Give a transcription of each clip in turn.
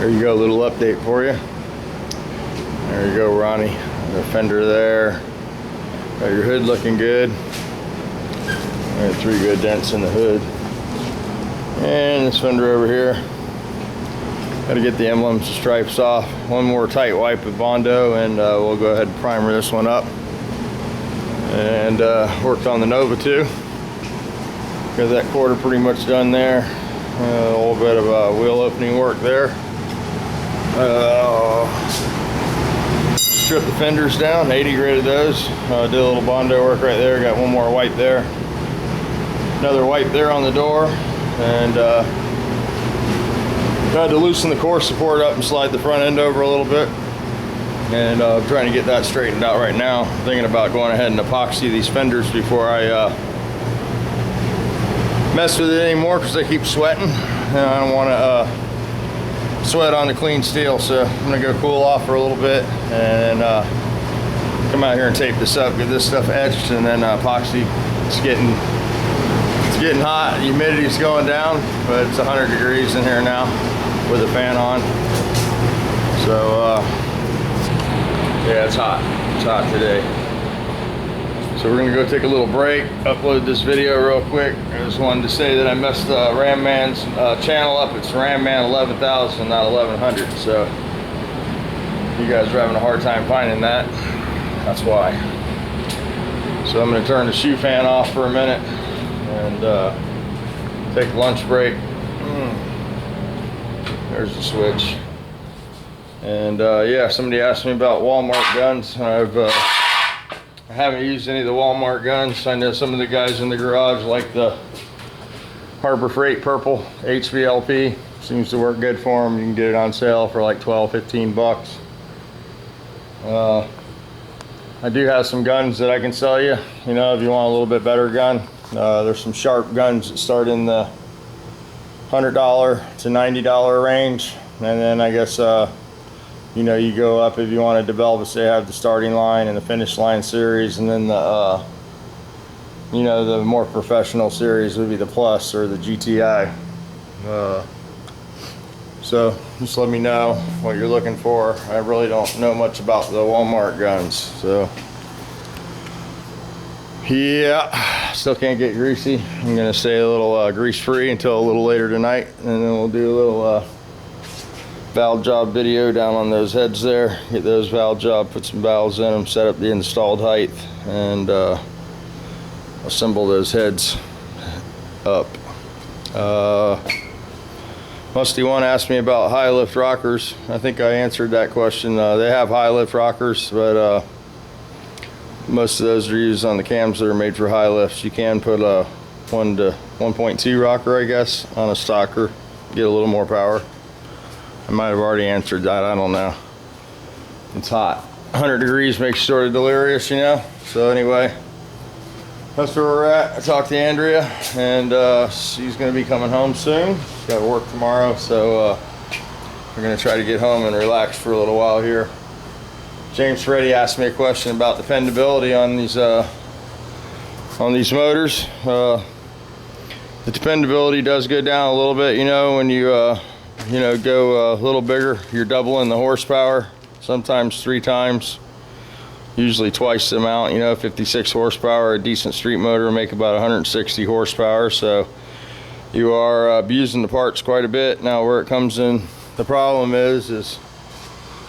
There you go, a little update for you. There you go, Ronnie. The fender there. Got your hood looking good. Got 3 good dents in the hood. And this fender over here. Got to get the emblems and stripes off. One more tight wipe with Bondo, and we'll go ahead and primer this one up. And worked on the Nova too. Got that quarter pretty much done there. A little bit of wheel opening work there. Stripped the fenders down, 80 graded those. Did a little Bondo work right there. Got one more wipe there. Another wipe there on the door. And had to loosen the core support up and slide the front end over a little bit. And I'm trying to get that straightened out right now. I'm thinking about going ahead and epoxy these fenders before I mess with it anymore, because they keep sweating. And I don't want to sweat on the clean steel, so I'm going to go cool off for a little bit and come out here and tape this up, get this stuff etched, and then epoxy. It's getting hot, humidity's going down, but it's 100 degrees in here now with the fan on. So yeah, it's hot today. So we're gonna go take a little break, upload this video real quick. I just wanted to say that I messed Ram Man's channel up. It's Ram Man 11,000, not 1100. So you guys are having a hard time finding that. That's why. So I'm gonna turn the shoe fan off for a minute and take a lunch break. There's the switch. And yeah, somebody asked me about Walmart guns. I haven't used any of the Walmart guns. I know some of the guys in the garage like the Harbor Freight Purple HVLP. Seems to work good for them. You can get it on sale for like 12-15 bucks. I do have some guns that I can sell you. You know, if you want a little bit better gun. There's some sharp guns that start in the $100 to $90 range. And then I guess you know, you go up if you want to develop. Say, have the starting line and the finish line series, and then the you know, the more professional series would be the Plus or the GTI. So just let me know what you're looking for. I really don't know much about the Walmart guns, so yeah, still can't get greasy. I'm gonna stay a little grease free until a little later tonight, and then we'll do a little valve job video down on those heads there. Get those valve job, put some valves in them, set up the installed height, and assemble those heads up. Musty One asked me about high lift rockers. I think I answered that question. They have high lift rockers, but most of those are used on the cams that are made for high lifts. You can put a 1 to 1.2 rocker, I guess, on a stocker, get a little more power. I might have already answered that, I don't know. It's hot. 100 degrees makes you sort of delirious, you know? So anyway, that's where we're at. I talked to Andrea, and she's gonna be coming home soon. She's got to work tomorrow, so we're gonna try to get home and relax for a little while here. James Freddy asked me a question about dependability on these motors. The dependability does go down a little bit, you know, when you you know, go a little bigger. You're doubling the horsepower, sometimes 3 times, usually twice the amount. You know, 56 horsepower, a decent street motor will make about 160 horsepower, so you are abusing the parts quite a bit. Now where it comes in, the problem is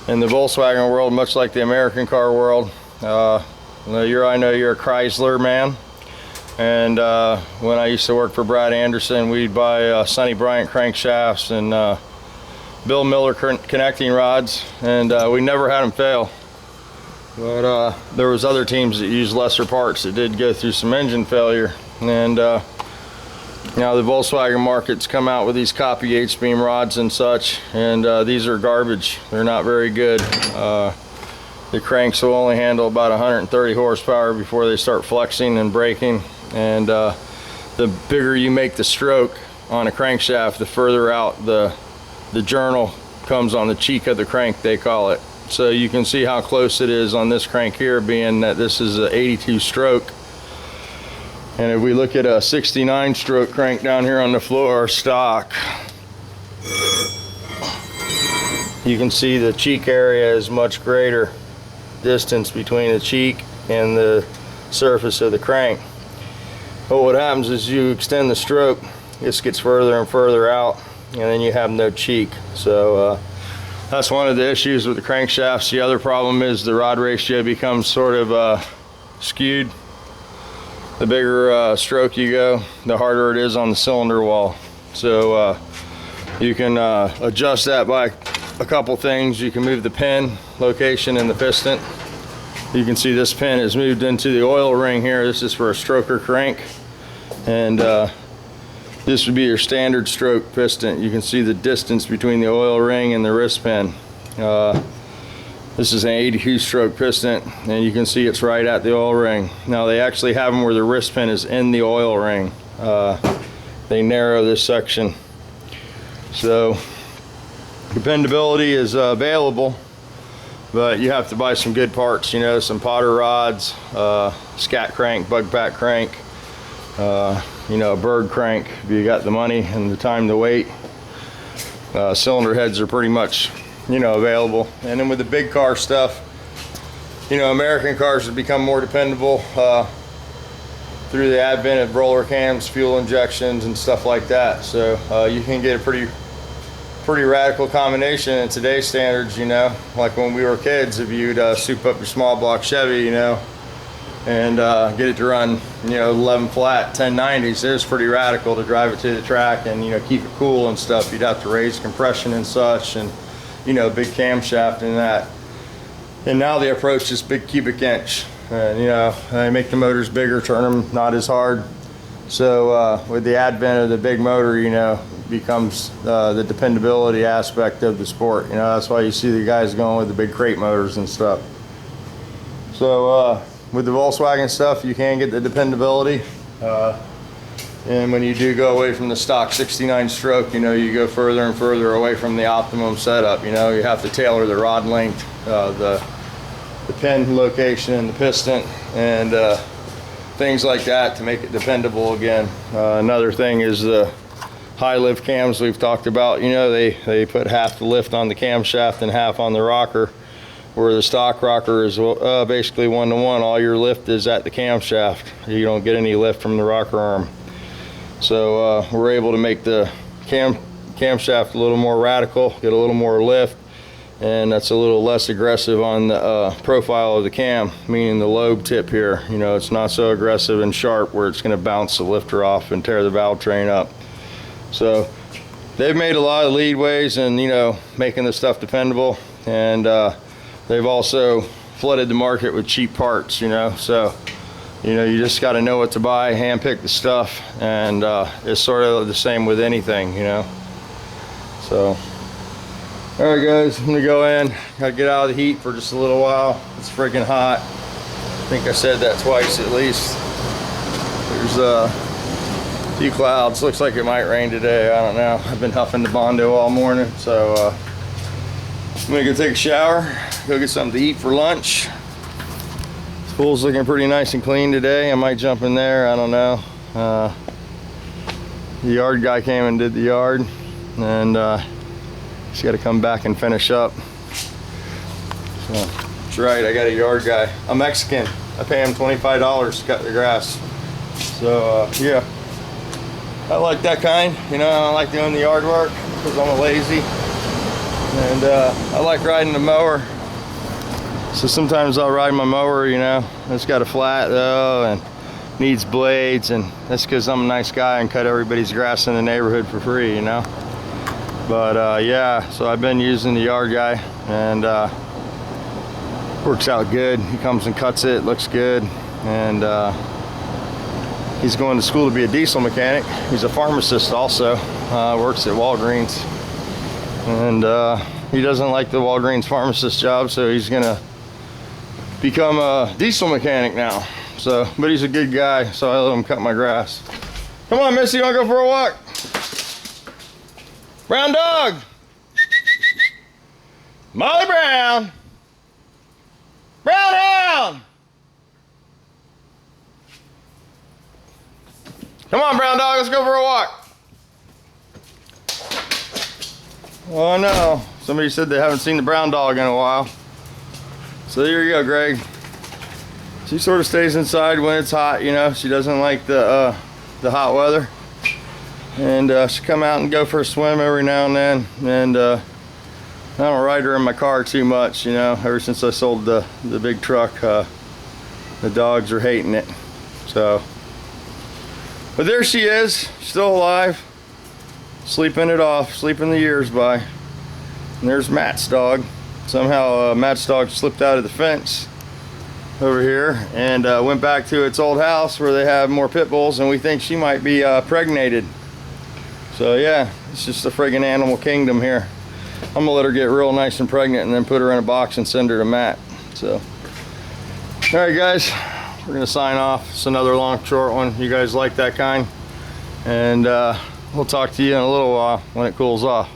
in the Volkswagen world, much like the American car world, I know you're a Chrysler man, and when I used to work for Brad Anderson, we'd buy Sonny Bryant crankshafts and Bill Miller connecting rods, and we never had them fail. But there was other teams that used lesser parts that did go through some engine failure. And now the Volkswagen market's come out with these copy H-beam rods and such, and these are garbage. They're not very good. The cranks will only handle about 130 horsepower before they start flexing and braking. And the bigger you make the stroke on a crankshaft, the further out the journal comes on the cheek of the crank, they call it. So you can see how close it is on this crank here, being that this is a 82 stroke. And if we look at a 69 stroke crank down here on the floor, stock, you can see the cheek area is much greater distance between the cheek and the surface of the crank. But what happens is you extend the stroke, this gets further and further out, and then you have no cheek. So that's one of the issues with the crankshafts. The other problem is the rod ratio becomes sort of skewed. The bigger stroke you go, the harder it is on the cylinder wall. So you can adjust that by a couple things. You can move the pin location in the piston. You can see this pin is moved into the oil ring here. This is for a stroker crank, and this would be your standard stroke piston. You can see the distance between the oil ring and the wrist pin. This is an 82 stroke piston, and you can see it's right at the oil ring. Now they actually have them where the wrist pin is in the oil ring. They narrow this section. So dependability is available, but you have to buy some good parts, you know, some Potter rods, scat crank, bug pack crank, you know, a bird crank if you got the money and the time to wait. Cylinder heads are pretty much, you know, available. And then with the big car stuff, you know, American cars have become more dependable through the advent of roller cams, fuel injections, and stuff like that. So you can get a pretty radical combination in today's standards, you know. Like when we were kids, if you'd soup up your small block Chevy, you know, and get it to run, you know, 11 flat 1090s, it was pretty radical to drive it to the track and, you know, keep it cool and stuff. You'd have to raise compression and such, and, you know, big camshaft and that. And now the approach is big cubic inch, and, you know, they make the motors bigger, turn them not as hard. So with the advent of the big motor, you know, becomes the dependability aspect of the sport. You know, that's why you see the guys going with the big crate motors and stuff. So with the Volkswagen stuff, you can get the dependability. And when you do go away from the stock 69 stroke, you know, you go further and further away from the optimum setup. You know, you have to tailor the rod length, the pin location and the piston, and things like that to make it dependable again. Another thing is the high lift cams we've talked about. You know, they put half the lift on the camshaft and half on the rocker, where the stock rocker is basically 1-to-1. All your lift is at the camshaft. You don't get any lift from the rocker arm. So we're able to make the camshaft a little more radical, get a little more lift, and that's a little less aggressive on the profile of the cam, meaning the lobe tip here. You know, it's not so aggressive and sharp where it's going to bounce the lifter off and tear the valve train up. So they've made a lot of leadways and, you know, making the stuff dependable, and they've also flooded the market with cheap parts, you know. So, you know, you just got to know what to buy, handpick the stuff, and it's sort of the same with anything, you know. So, all right, guys, I'm gonna go in. Gotta get out of the heat for just a little while. It's freaking hot. I think I said that twice at least. There's a few clouds. Looks like it might rain today. I don't know. I've been huffing the Bondo all morning, so I'm gonna go take a shower, go get something to eat for lunch. This pool's looking pretty nice and clean today. I might jump in there. I don't know. The yard guy came and did the yard, and just got to come back and finish up. So that's right, I got a yard guy. I'm Mexican. I pay him $25 to cut the grass. So yeah, I like that kind. You know, I like doing the yard work because I'm a lazy, and I like riding the mower. So sometimes I'll ride my mower, you know. It's got a flat though and needs blades, and that's because I'm a nice guy and cut everybody's grass in the neighborhood for free, you know. But yeah, so I've been using the yard guy, and works out good. He comes and cuts it, looks good, and he's going to school to be a diesel mechanic. He's a pharmacist also, works at Walgreens, and he doesn't like the Walgreens pharmacist job, so he's gonna become a diesel mechanic now. So, but he's a good guy, so I let him cut my grass. Come on, Missy, you wanna go for a walk? Brown dog! Molly Brown! Brown hound! Come on, brown dog, let's go for a walk. Oh no, somebody said they haven't seen the brown dog in a while. So there you go, Greg. She sort of stays inside when it's hot, you know. She doesn't like the hot weather. And she'll come out and go for a swim every now and then. And I don't ride her in my car too much, you know. Ever since I sold the big truck, the dogs are hating it. So, but there she is, still alive, sleeping it off, sleeping the years by. And there's Matt's dog. Somehow Matt's dog slipped out of the fence over here and went back to its old house where they have more pit bulls, and we think she might be pregnated. So yeah, it's just a friggin' animal kingdom here. I'm gonna let her get real nice and pregnant and then put her in a box and send her to Matt. So, all right guys, we're gonna sign off. It's another long, short one. You guys like that kind? And we'll talk to you in a little while when it cools off.